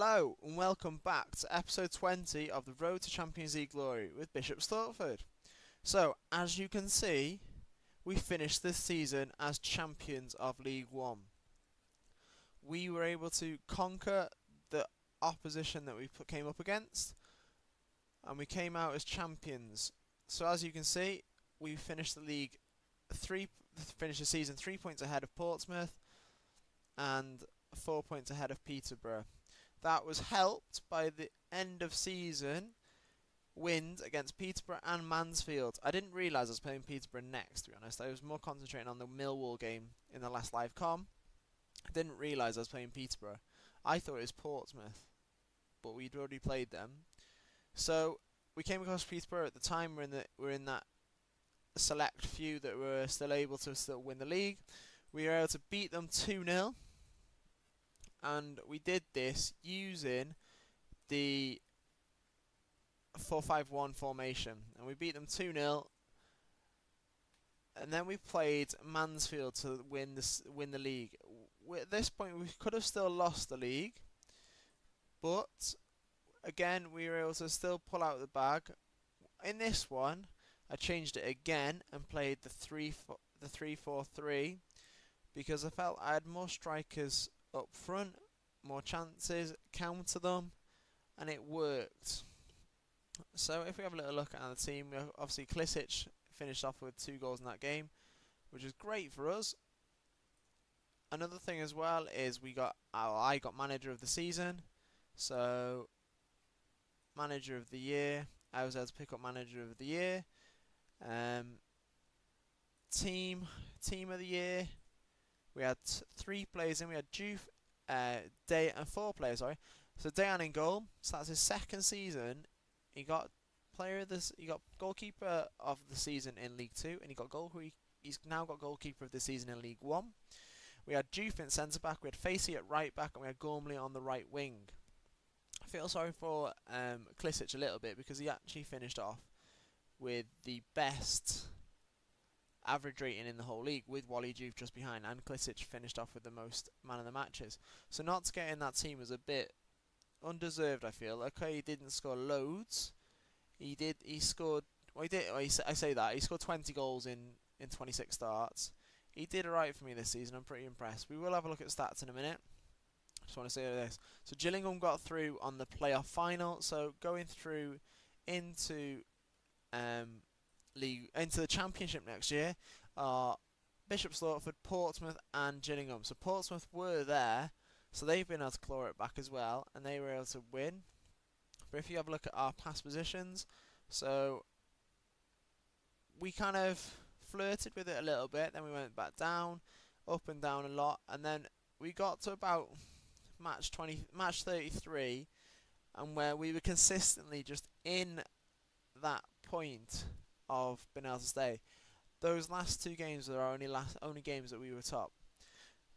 Hello and welcome back to episode 20 of the Road to Champions League Glory with Bishops Stortford. So, as you can see, we finished this season as champions of League One. We were able to conquer the opposition that we came up against, and we came out as champions. So, as you can see, we finished the season 3 points ahead of Portsmouth and 4 points ahead of Peterborough. That was helped by the end of season wins against Peterborough and Mansfield. I didn't realise I was playing Peterborough next, to be honest. I was more concentrating on the Millwall game in the last live com. I didn't realise I was playing Peterborough. I thought it was Portsmouth, but we'd already played them. So we came across Peterborough at the time. We're in that select few that were still able to still win the league. We were able to beat them 2-0. And we did this using the 4-5-1 formation. And we beat them 2-0. And then we played Mansfield to win the league. At this point, we could have still lost the league. But, again, we were able to still pull out the bag. In this one, I changed it again and played the 3-4-3. Because I felt I had more strikers up front, more chances, counter them, and it worked. So if we have a little look at the team, obviously Klisic finished off with 2 goals in that game, which is great for us. Another thing as well is I got manager of the season, so manager of the year. I was able to pick up manager of the year. Team of the year. We had 3 players in. We had Juve, Day, and 4 players. Sorry. So Dayan in goal. So that's his second season. He got goalkeeper of the season in League 2, and he's now got goalkeeper of the season in League 1. We had Juve in centre back. We had Facey at right back, and we had Gormley on the right wing. I feel sorry for Klisic a little bit because he actually finished off with the best average rating in the whole league, with Wally Juve just behind, and Klisic finished off with the most man of the matches. So not to get in that team was a bit undeserved, I feel. Okay, he didn't score loads. He scored 20 goals in 26 starts. He did alright for me this season. I'm pretty impressed. We will have a look at stats in a minute. I just want to say this. So Gillingham got through on the playoff final. So going through into the Championship next year are Bishops Stortford, Portsmouth and Gillingham. So Portsmouth were there, so they've been able to claw it back as well, and they were able to win. But if you have a look at our past positions, so we kind of flirted with it a little bit, then we went back down, up and down a lot, and then we got to about match 33, and where we were consistently just in that point of being able to stay. Those last 2 games are our only games that we were top.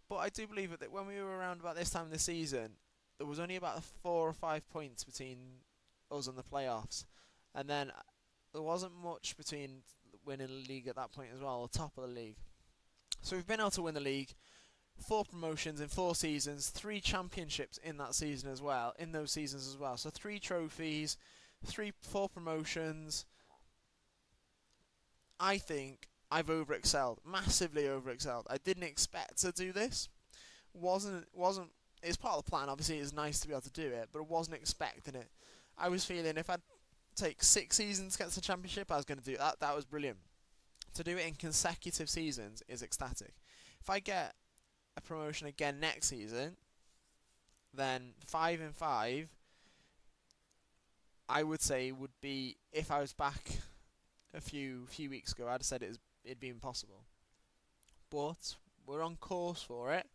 But I do believe that when we were around about this time of the season, there was only about 4 or 5 points between us and the playoffs, and then there wasn't much between winning the league at that point as well, or top of the league. So we've been able to win the league, 4 promotions in 4 seasons, 3 championships in that season as well, in those seasons as well. So 3 trophies, 4 promotions. I think I've overexcelled, massively overexcelled. I didn't expect to do this. It's part of the plan. Obviously, it's nice to be able to do it, but I wasn't expecting it. I was feeling if I'd take 6 seasons to get to the championship, I was going to do that. That was brilliant. To do it in consecutive seasons is ecstatic. If I get a promotion again next season, then 5 in 5, I would say would be, if I was back a few weeks ago, I'd have said it'd be impossible. But we're on course for it.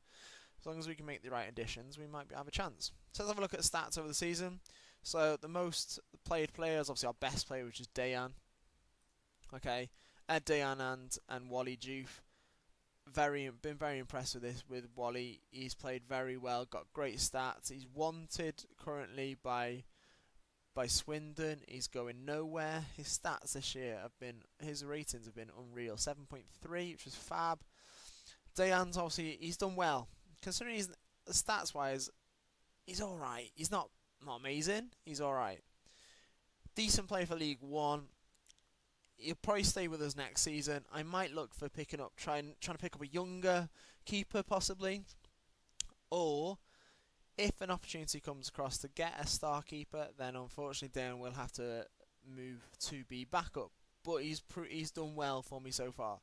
As long as we can make the right additions, we might have a chance. So let's have a look at the stats over the season. So the most played players, obviously our best player, which is Dayan. Okay, Dayan and Wally Juve. Been very impressed with Wally. He's played very well, got great stats. He's wanted currently by Swindon. He's going nowhere. His stats this year his ratings have been unreal. 7.3, which is fab. Dayan's obviously, he's done well. Considering he's stats wise, He's alright. He's not amazing. He's alright. Decent player for League One. He'll probably stay with us next season. I might look for trying to pick up a younger keeper possibly, or if an opportunity comes across to get a star keeper, then unfortunately Dan will have to move to be backup. But he's done well for me so far.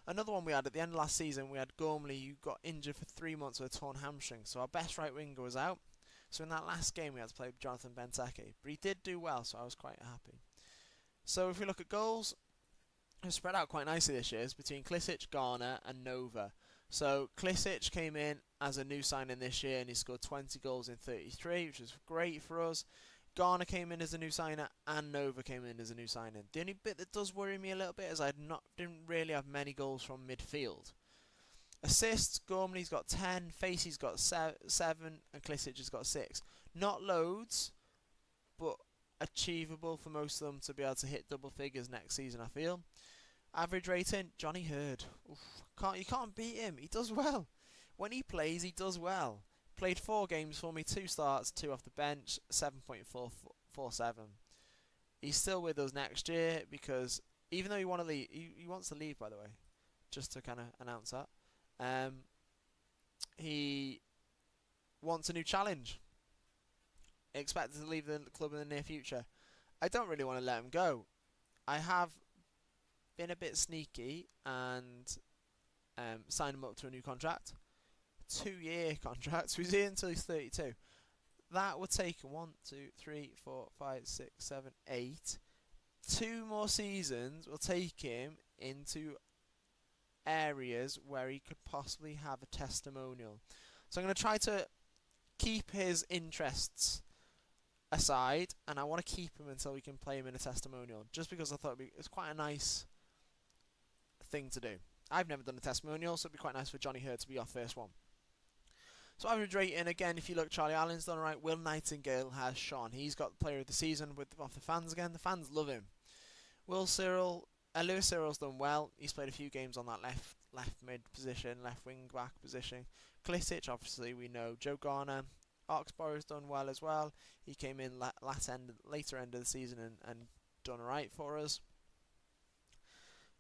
Another one we had at the end of last season, we had Gormley, who got injured for 3 months with a torn hamstring. So our best right winger was out. So in that last game we had to play Jonathan Benteke. But he did do well, so I was quite happy. So if we look at goals, it's spread out quite nicely this year. It's between Klisic, Garner and Nova. So Klisic came in as a new signing this year and he scored 20 goals in 33, which is great for us. Garner came in as a new signer and Nova came in as a new signing. The only bit that does worry me a little bit is didn't really have many goals from midfield. Assists, Gormley's got 10, Facey's got 7 and Klisic has got 6. Not loads, but achievable for most of them to be able to hit double figures next season, I feel. Average rating, Johnny Hurd. You can't beat him. He does well. When he plays, he does well. Played 4 games for me, 2 starts, 2 off the bench, 7.447. He's still with us next year because even though he wants to leave, by the way, just to kind of announce that. He wants a new challenge. Expected to leave the club in the near future. I don't really want to let him go. I have been a bit sneaky and signed him up to a new contract. 2-year contract, so he's here until he's 32. That would take 1, 2, 3, 4, 5, 6, 7, 8. 2 more seasons will take him into areas where he could possibly have a testimonial. So I'm going to try to keep his interests aside, and I want to keep him until we can play him in a testimonial, just because I thought it's quite a nice thing to do. I've never done a testimonial, so it'd be quite nice for Johnny Hurd to be our first one. So average rating, again, if you look, Charlie Allen's done alright. Will Nightingale has shone. He's got the player of the season off the fans again. The fans love him. Lewis Cyril's done well. He's played a few games on that left mid position, left wing back position. Klisic, obviously, we know. Joe Garner. Oxborough's done well as well. He came in later end of the season and done alright for us.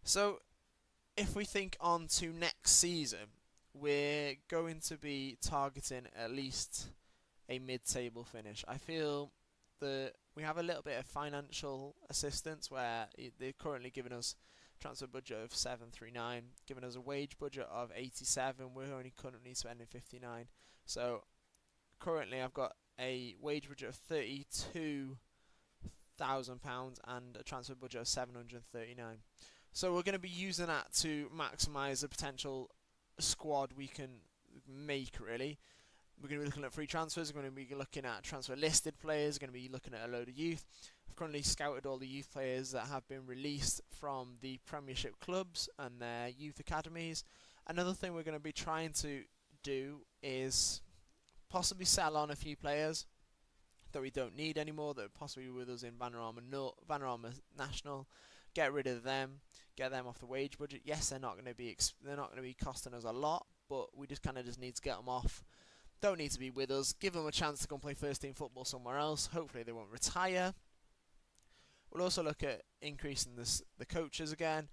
So if we think on to next season, we're going to be targeting at least a mid-table finish. I feel that we have a little bit of financial assistance where they're currently giving us transfer budget of 739, giving us a wage budget of 87. We're only currently spending 59. So currently I've got a wage budget of £32,000 and a transfer budget of 739. So we're going to be using that to maximise the potential squad we can make, really. We're going to be looking at free transfers, we're going to be looking at transfer listed players, we're going to be looking at a load of youth. I've currently scouted all the youth players that have been released from the Premiership clubs and their youth academies. Another thing we're going to be trying to do is possibly sell on a few players that we don't need anymore, that are possibly with us in Vanarama National. Get rid of them, get them off the wage budget. Yes, they're not going to be costing us a lot, but we just need to get them off. Don't need to be with us. Give them a chance to go and play first team football somewhere else. Hopefully they won't retire. We'll also look at increasing the coaches again,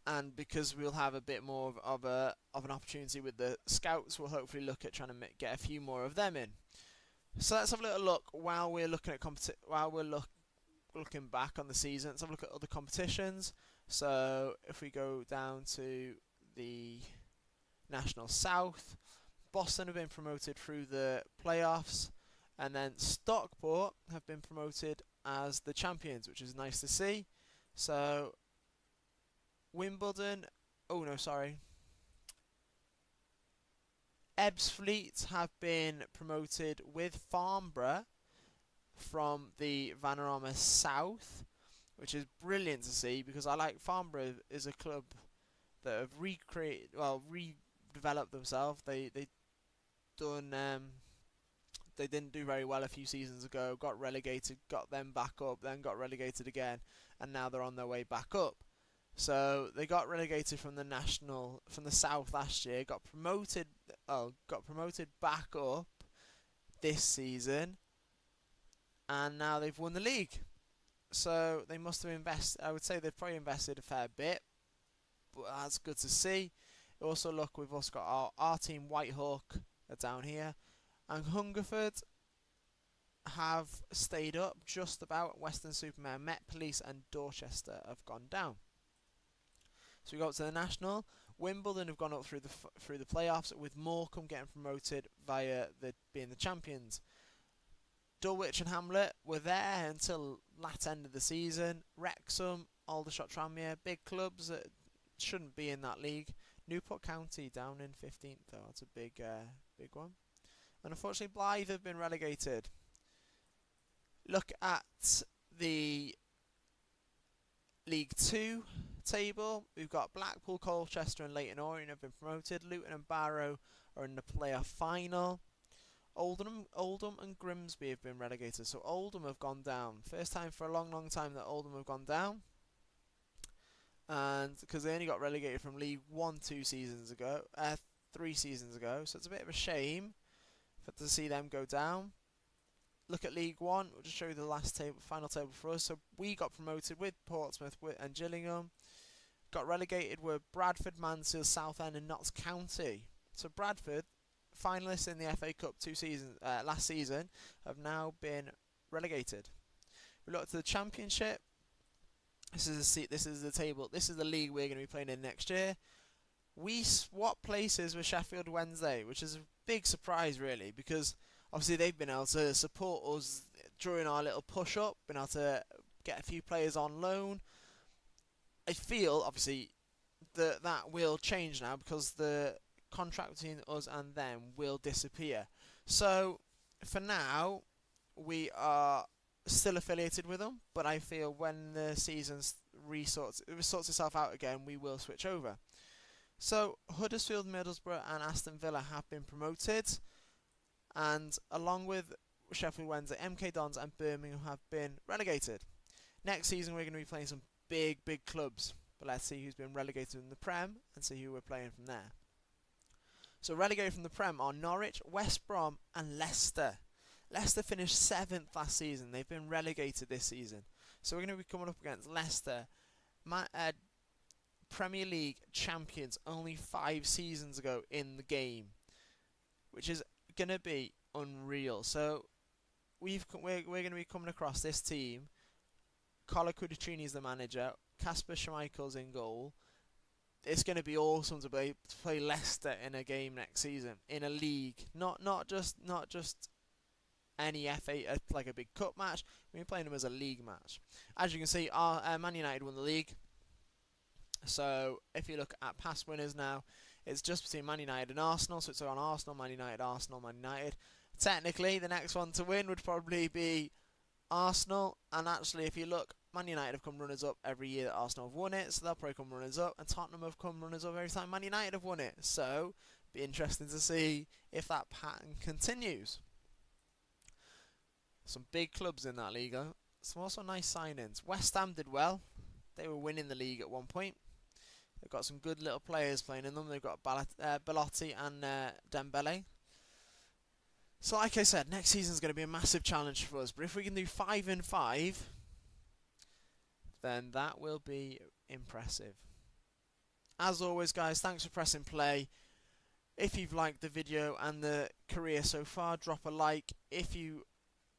and because we'll have a bit more of an opportunity with the scouts, we'll hopefully look at trying to get a few more of them in. So let's have a little look while we're looking at looking back on the season. Let's have a look at other competitions. So if we go down to the National South, Boston have been promoted through the playoffs, and then Stockport have been promoted as the champions, which is nice to see. So Wimbledon, Ebbsfleet have been promoted with Farnborough from the Vanarama South, which is brilliant to see, because I like Farnborough is a club that have redeveloped themselves. They didn't do very well a few seasons ago, got relegated, got them back up, then got relegated again, and now they're on their way back up. So they got relegated from the South last year, got promoted back up, this season, and now they've won the league. So they must have invested. I would say they've probably invested a fair bit, but that's good to see. Also, look, we've also got our team, Whitehawk, are down here, and Hungerford have stayed up just about. Western-super-Mare, Met Police, and Dorchester have gone down. So we go up to the National. Wimbledon have gone up through the playoffs, with Morecambe getting promoted via being the champions. Dulwich and Hamlet were there until lat end of the season. Wrexham, Aldershot, Tranmere, big clubs that shouldn't be in that league. Newport County down in 15th though. That's a big one. And unfortunately, Blythe have been relegated. Look at the League 2 table. We've got Blackpool, Colchester and Leyton Orient have been promoted. Luton and Barrow are in the playoff final. Oldham and Grimsby have been relegated. So Oldham have gone down. First time for a long time that Oldham have gone down. And because they only got relegated from League 1 3 seasons ago. So it's a bit of a shame to see them go down. Look at League 1. We'll just show you the final table for us. So we got promoted with Portsmouth and Gillingham. Got relegated with Bradford, Mansfield, Southend and Notts County. So Bradford, finalists in the FA Cup last season, have now been relegated. We look to the Championship. This is the table. This is the league we're going to be playing in next year. We swap places with Sheffield Wednesday, which is a big surprise really, because obviously they've been able to support us during our little push up, been able to get a few players on loan. I feel obviously that will change now, because the contract between us and them will disappear. So for now we are still affiliated with them, but I feel when the season sorts itself out again, we will switch over. So Huddersfield, Middlesbrough and Aston Villa have been promoted, and along with Sheffield Wednesday, MK Dons and Birmingham have been relegated. Next season we're going to be playing some big clubs, but let's see who's been relegated in the Prem and see who we're playing from there. So relegated from the Prem are Norwich, West Brom and Leicester. Leicester finished 7th last season. They've been relegated this season. So we're going to be coming up against Leicester, Premier League champions only 5 seasons ago in the game, which is going to be unreal. So we're going to be coming across this team. Carlo Cudicini is the manager. Kasper Schmeichel's in goal. It's going to be awesome to play Leicester in a game next season in a league, not just any FA like a big cup match. We're playing them as a league match. As you can see, our Man United won the league. So if you look at past winners now, it's just between Man United and Arsenal. So it's on Arsenal, Man United, Arsenal, Man United. Technically, the next one to win would probably be Arsenal. And actually, if you look, Man United have come runners up every year that Arsenal have won it, so they'll probably come runners up. And Tottenham have come runners up every time Man United have won it. So be interesting to see if that pattern continues. Some big clubs in that league. Some also nice signings. West Ham did well. They were winning the league at one point. They've got some good little players playing in them. They've got Belotti and Dembele. So like I said, next season's going to be a massive challenge for us. But if we can do 5-5, then that will be impressive. As always, guys, thanks for pressing play. If you've liked the video and the career so far, drop a like. If you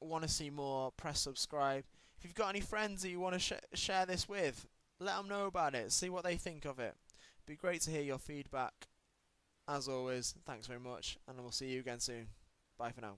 want to see more, press subscribe. If you've got any friends that you want to share this with, let them know about it. See what they think of it. It'd be great to hear your feedback. As always, thanks very much, and we'll see you again soon. Bye for now.